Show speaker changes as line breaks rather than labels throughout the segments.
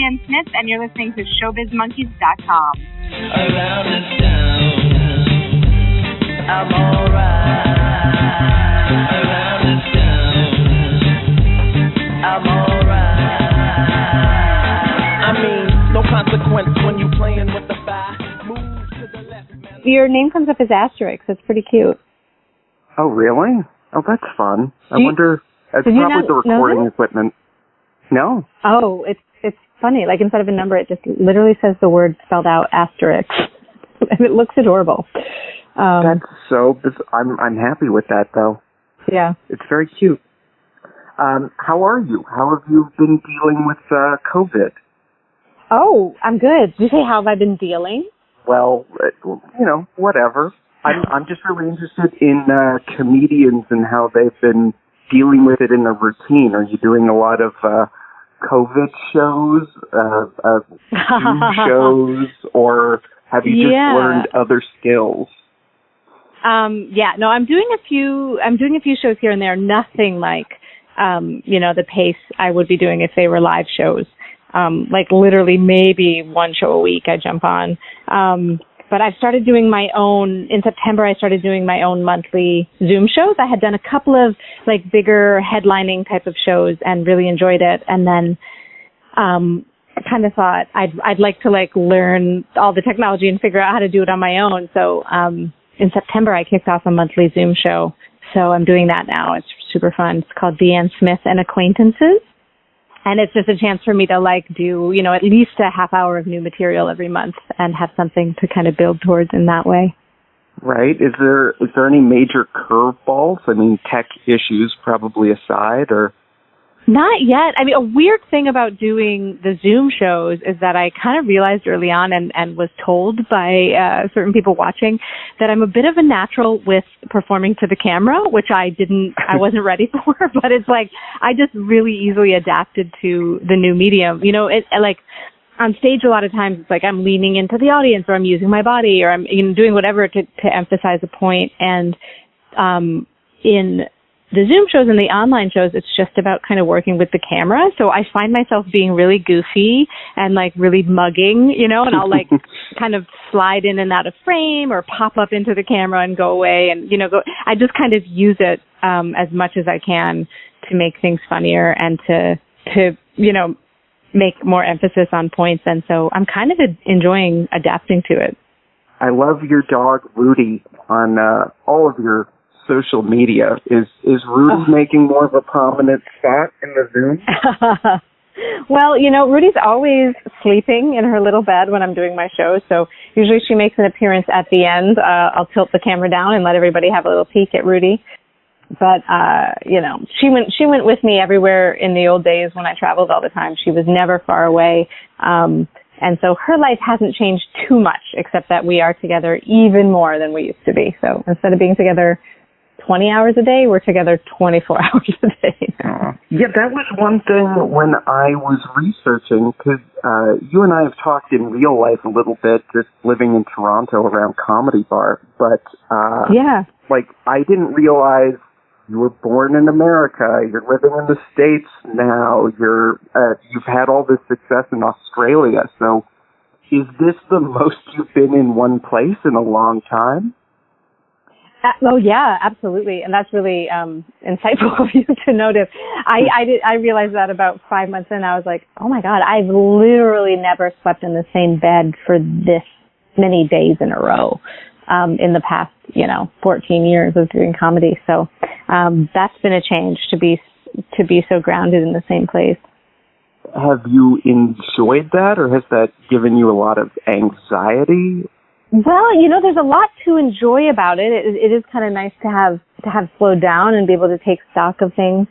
DeAnne Smith, and you're listening to ShowbizMonkeys.com.
Around this town, I'm alright. Around this town, I'm alright. I mean, no consequence when you playing with the fire. Move to the left, man.
Your name comes up as Asterix. It's pretty cute.
Oh, really? Oh, that's fun. I wonder. It's probably the recording equipment. No.
Oh, it's funny. Like instead of a number, it just literally says the word spelled out Asterix. It looks adorable.
That's so. I'm happy with that though.
Yeah.
It's very cute. How are you? How have you been dealing with COVID?
Oh, I'm good. Did you say how have I been dealing?
Well, whatever. I'm just really interested in comedians and how they've been dealing with it in a routine. Are you doing a lot of COVID shows, Zoom shows, or have you just learned other skills?
No, I'm doing a few shows here and there. Nothing like, the pace I would be doing if they were live shows. Like literally maybe one show a week I jump on. But I've started doing my own, in September I started doing my own monthly Zoom shows. I had done a couple of like bigger headlining type of shows and really enjoyed it. And then I kind of thought I'd like to like learn all the technology and figure out how to do it on my own. So in September I kicked off a monthly Zoom show. So I'm doing that now. It's super fun. It's called DeAnne Smith Acquaintances. And it's just a chance for me to like do, at least a half hour of new material every month and have something to kind of build towards in that way.
Right. Is there any major curveballs? I mean, tech issues probably aside, or?
Not yet. I mean, a weird thing about doing the Zoom shows is that I kind of realized early on and was told by certain people watching that I'm a bit of a natural with performing to the camera, which I wasn't ready for, but it's like I just really easily adapted to the new medium. Like on stage a lot of times it's like I'm leaning into the audience or I'm using my body or I'm doing whatever to emphasize a point. And in the Zoom shows and the online shows, it's just about kind of working with the camera. So I find myself being really goofy and like really mugging, and I'll like kind of slide in and out of frame or pop up into the camera and go away and, I just kind of use it as much as I can to make things funnier and to make more emphasis on points. And so I'm kind of enjoying adapting to it.
I love your dog, Rudy, on all of your social media. Is Rudy making more of a prominent spot in the Zoom?
Well, Rudy's always sleeping in her little bed when I'm doing my shows, so usually she makes an appearance at the end. I'll tilt the camera down and let everybody have a little peek at Rudy. But she went with me everywhere in the old days when I traveled all the time. She was never far away. And so her life hasn't changed too much, except that we are together even more than we used to be. So instead of being together 20 hours a day, we're together 24 hours a day.
Yeah, that was one thing when I was researching, because you and I have talked in real life a little bit, just living in Toronto around Comedy Bar, but I didn't realize you were born in America, you're living in the States now, you've had all this success in Australia, so is this the most you've been in one place in a long time?
Oh yeah, absolutely, and that's really insightful of you to notice. I realized that about 5 months in. I was like, oh my God, I've literally never slept in the same bed for this many days in a row in the past 14 years of doing comedy. So that's been a change to be so grounded in the same place.
Have you enjoyed that, or has that given you a lot of anxiety?
Well, there's a lot to enjoy about it. It is kind of nice to have slowed down and be able to take stock of things.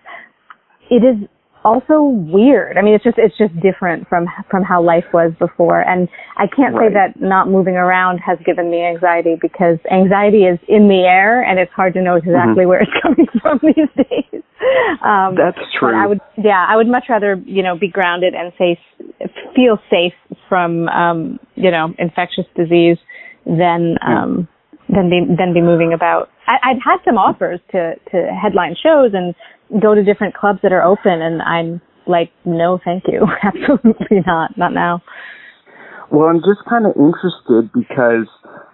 It is also weird. I mean, it's just different from how life was before. And I can't say that not moving around has given me anxiety, because anxiety is in the air and it's hard to know exactly where it's coming from these days.
That's true.
But I would much rather, be grounded and feel safe from, infectious disease than be moving about. I'd had some offers to headline shows and go to different clubs that are open, and I'm like, no, thank you. Absolutely not. Not now.
Well, I'm just kind of interested because,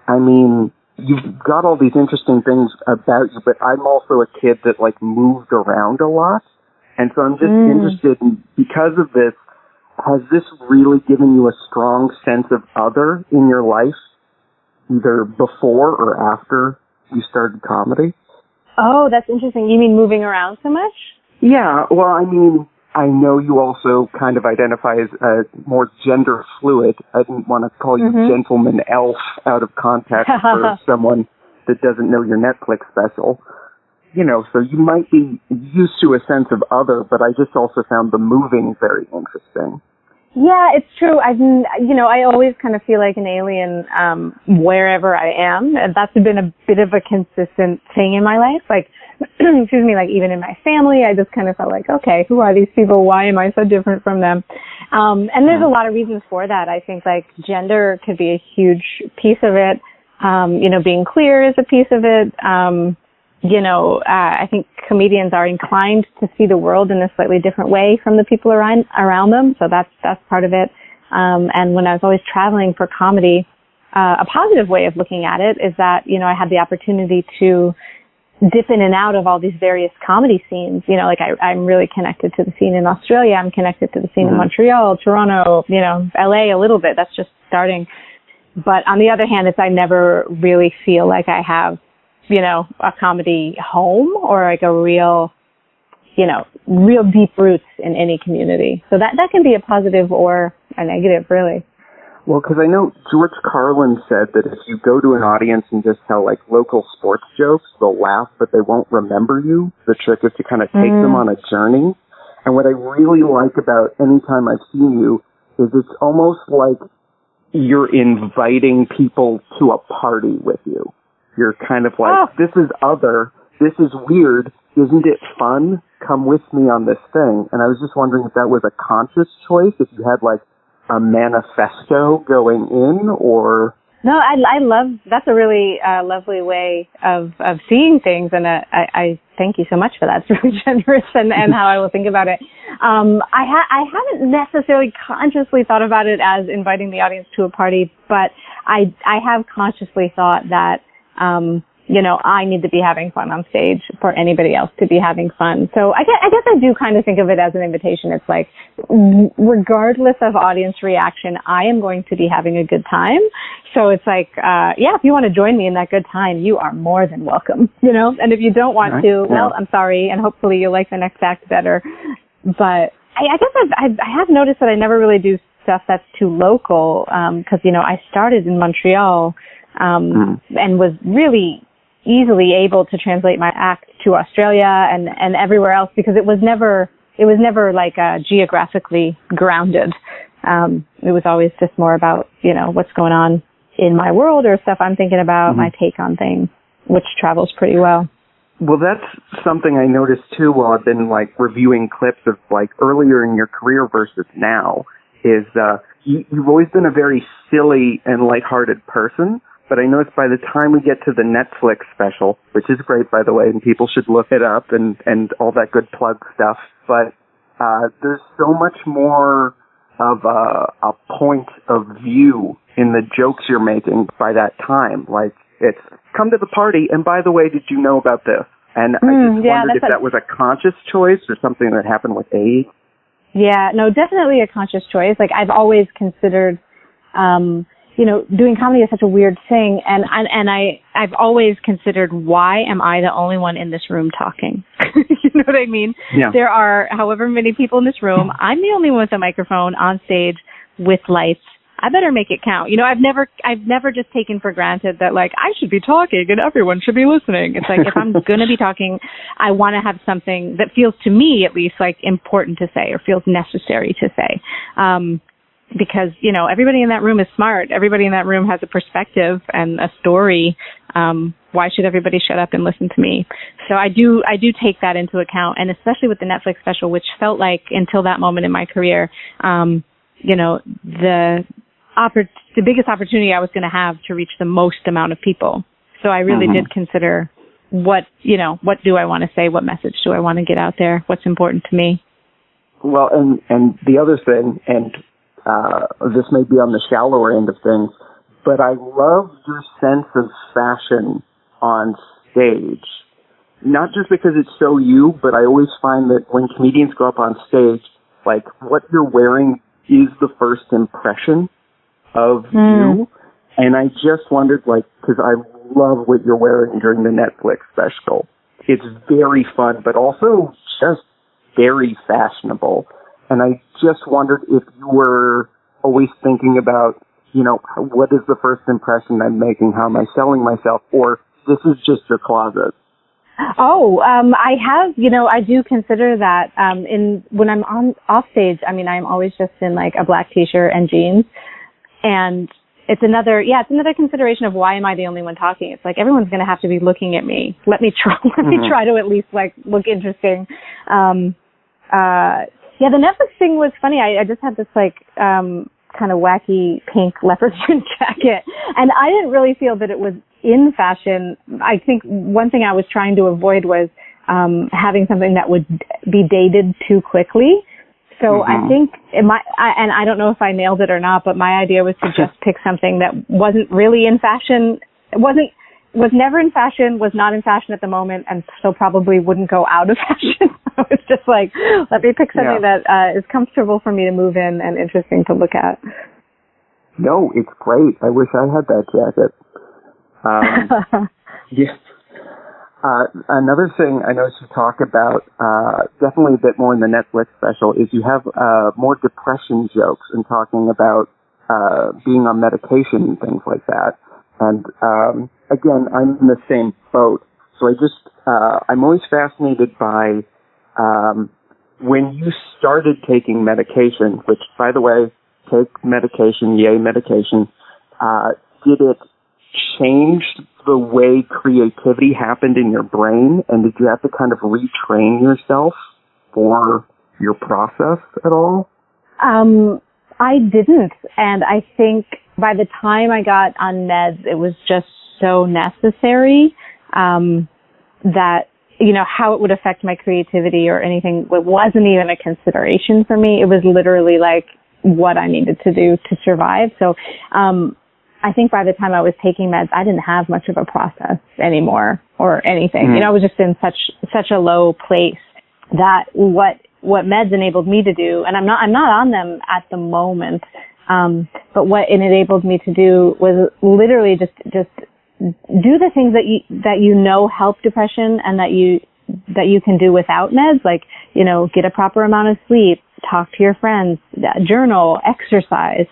I mean, you've got all these interesting things about you, but I'm also a kid that, like, moved around a lot. And so I'm just interested in, because of this, has this really given you a strong sense of other in your life, either before or after you started comedy?
Oh, that's interesting. You mean moving around so much?
Yeah, well, I mean, I know you also kind of identify as more gender fluid. I didn't want to call you gentleman elf out of context for someone that doesn't know your Netflix special. You know, so you might be used to a sense of other, but I just also found the moving very interesting.
Yeah, it's true. I always kind of feel like an alien wherever I am, and that's been a bit of a consistent thing in my life. Like, excuse me, like even in my family, I just kind of felt like, okay, who are these people? Why am I so different from them? And there's a lot of reasons for that. I think like gender could be a huge piece of it. Being queer is a piece of it. I think comedians are inclined to see the world in a slightly different way from the people around them. So that's part of it. And when I was always traveling for comedy, a positive way of looking at it is that, I had the opportunity to dip in and out of all these various comedy scenes. I'm really connected to the scene in Australia. I'm connected to the scene in Montreal, Toronto, LA a little bit. That's just starting. But on the other hand, I never really feel like I have, a comedy home or like a real deep roots in any community. So that can be a positive or a negative, really.
Well, because I know George Carlin said that if you go to an audience and just tell like local sports jokes, they'll laugh, but they won't remember you. The trick is to kind of take them on a journey. And what I really like about any time I've seen you is it's almost like you're inviting people to a party with you. You're kind of like, this is other, this is weird, isn't it fun? Come with me on this thing. And I was just wondering if that was a conscious choice, if you had like a manifesto going in, or...
No, I love, that's a really lovely way of seeing things, and I thank you so much for that. It's really generous and how I will think about it. I haven't necessarily consciously thought about it as inviting the audience to a party, but I have consciously thought that I need to be having fun on stage for anybody else to be having fun. So I guess I do kind of think of it as an invitation. It's like, regardless of audience reaction, I am going to be having a good time. So it's like, if you want to join me in that good time, you are more than welcome, and if you don't want to, well, I'm sorry. And hopefully you'll like the next act better. But I guess I have noticed that I never really do stuff that's too local. Cause I started in Montreal, and was really easily able to translate my act to Australia and everywhere else, because it was never like geographically grounded. It was always just more about, what's going on in my world or stuff I'm thinking about, my take on things, which travels pretty well.
Well, that's something I noticed too while I've been like reviewing clips of like earlier in your career versus now is, you've always been a very silly and lighthearted person. But I noticed by the time we get to the Netflix special, which is great, by the way, and people should look it up and all that good plug stuff, but there's so much more of a point of view in the jokes you're making by that time. Like, it's come to the party, and by the way, did you know about this? And I just wondered if that was a conscious choice or something that happened with age.
Yeah, no, definitely a conscious choice. Like, I've always considered... doing comedy is such a weird thing, and I've always considered, why am I the only one in this room talking? You know what I mean? Yeah. There are however many people in this room. I'm the only one with a microphone on stage with lights. I better make it count. I've never just taken for granted that like I should be talking and everyone should be listening. It's like, if I'm going to be talking, I want to have something that feels, to me at least, like important to say or feels necessary to say. Because, everybody in that room is smart. Everybody in that room has a perspective and a story. Why should everybody shut up and listen to me? So I do take that into account. And especially with the Netflix special, which felt like, until that moment in my career, the biggest opportunity I was going to have to reach the most amount of people. So I really did consider what do I want to say? What message do I want to get out there? What's important to me?
Well, and the other thing, and this may be on the shallower end of things, but I love your sense of fashion on stage. Not just because it's so you, but I always find that when comedians go up on stage, like, what you're wearing is the first impression of you. And I just wondered, like, because I love what you're wearing during the Netflix special. It's very fun, but also just very fashionable. And I just wondered if you were always thinking about, you know, what is the first impression I'm making? How am I selling myself? Or this is just your closet?
Oh, I have, you know, I do consider that, when I'm off stage, I mean, I'm always just in like a black t-shirt and jeans. And it's another consideration of why am I the only one talking? It's like everyone's going to have to be looking at me. Let me try to at least like look interesting. Yeah, the Netflix thing was funny. I just had this like, kind of wacky pink leopard print jacket. And I didn't really feel that it was in fashion. I think one thing I was trying to avoid was having something that would be dated too quickly. So I think and I don't know if I nailed it or not, but my idea was to just pick something that wasn't really in fashion. It was never in fashion, was not in fashion at the moment, and so probably wouldn't go out of fashion. So it's just like, let me pick something that is comfortable for me to move in and interesting to look at.
No, it's great. I wish I had that jacket. Yeah. Another thing I noticed you talk about, definitely a bit more in the Netflix special, is you have more depression jokes and talking about being on medication and things like that. And again, I'm in the same boat. So I'm always fascinated by when you started taking medication, which, by the way, take medication, yay medication, did it change the way creativity happened in your brain? And did you have to kind of retrain yourself for your process at all?
I didn't. And I think by the time I got on meds, it was just so necessary that, you know, how it would affect my creativity or anything, it wasn't even a consideration for me. It was literally like what I needed to do to survive. So I think by the time I was taking meds, I didn't have much of a process anymore or anything. You know, I was just in such a low place that what meds enabled me to do, and I'm not on them at the moment, but what it enabled me to do was literally just do the things that you know help depression and that you can do without meds, like, you know, get a proper amount of sleep, talk to your friends, journal, exercise,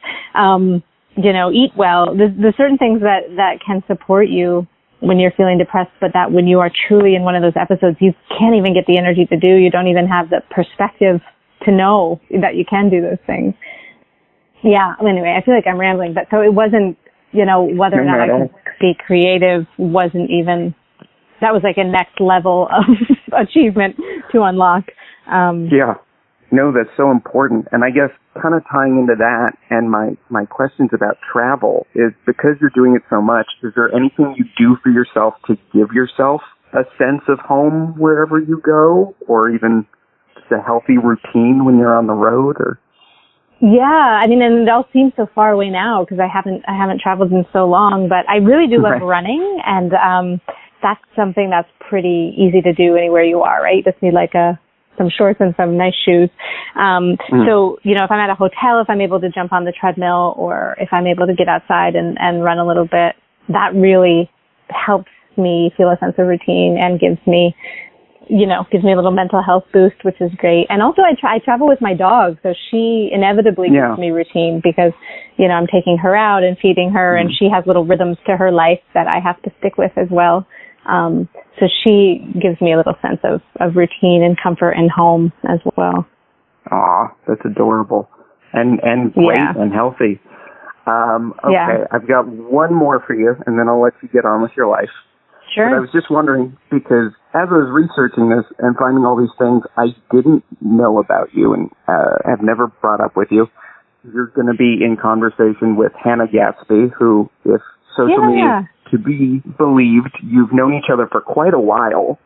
you know, eat well. There's certain things that can support you when you're feeling depressed, but that when you are truly in one of those episodes, you can't even get the energy to do. You don't even have the perspective to know that you can do those things. Yeah. Anyway, I feel like I'm rambling, but so it wasn't, you know, whether or not I could be creative wasn't even, that was like a next level of achievement to unlock.
Yeah. No, that's so important. And I guess kind of tying into that and my questions about travel is, because you're doing it so much, is there anything you do for yourself to give yourself a sense of home wherever you go, or even just a healthy routine when you're on the road? Or
yeah, I mean, and it all seems so far away now because I haven't traveled in so long, but I really do love running, and that's something that's pretty easy to do anywhere you are, right? You just need like some shorts and some nice shoes. So, you know, if I'm at a hotel, if I'm able to jump on the treadmill, or if I'm able to get outside and run a little bit, that really helps me feel a sense of routine and gives me a little mental health boost, which is great. And also I travel with my dog, so she inevitably gives me routine because, you know, I'm taking her out and feeding her, and she has little rhythms to her life that I have to stick with as well. So she gives me a little sense of routine and comfort and home as well. Aw,
that's adorable. And great and healthy. Okay, I've got one more for you, and then I'll let you get on with your life.
Sure.
But I was just wondering, because as I was researching this and finding all these things I didn't know about you and have never brought up with you, you're going to be in conversation with Hannah Gadsby, who, if social media to be believed, you've known each other for quite a while.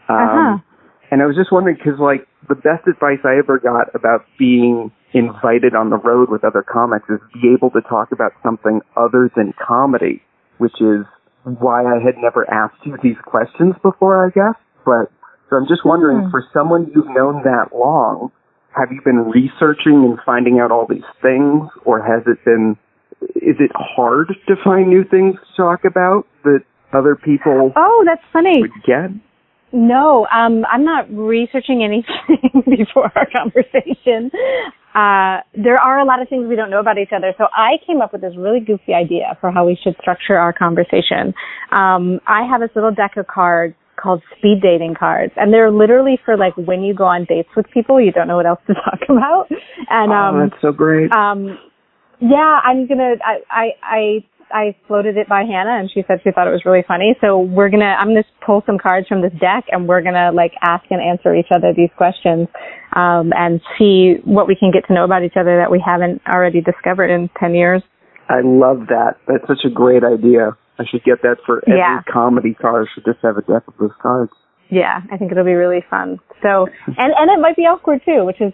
And I was just wondering, because, like, the best advice I ever got about being invited on the road with other comics is be able to talk about something other than comedy, which is why I had never asked you these questions before, I guess. But so I'm just wondering, for someone you've known that long, have you been researching and finding out all these things, or is it hard to find new things to talk about that other people
that's funny.
would get?
No, I'm not researching anything before our conversation. There are a lot of things we don't know about each other. So I came up with this really goofy idea for how we should structure our conversation. I have this little deck of cards called speed dating cards, and they're literally for like when you go on dates with people, you don't know what else to talk about. And
that's so great.
Yeah, I floated it by Hannah, and she said she thought it was really funny. So I'm gonna pull some cards from this deck, and we're gonna like ask and answer each other these questions, and see what we can get to know about each other that we haven't already discovered in 10 years.
I love that. That's such a great idea. I should get that for every comedy card. Should just have a deck of those cards. Yeah,
I think it'll be really fun. So, and it might be awkward too, which is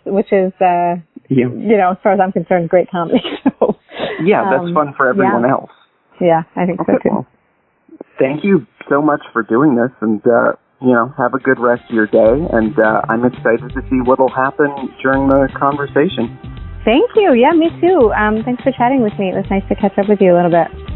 you know, as far as I'm concerned, great comedy. So,
that's fun for everyone else.
Yeah, I think so too.
Well, thank you so much for doing this, and have a good rest of your day. And I'm excited to see what'll happen during the conversation.
Thank you. Yeah, me too. Thanks for chatting with me. It was nice to catch up with you a little bit.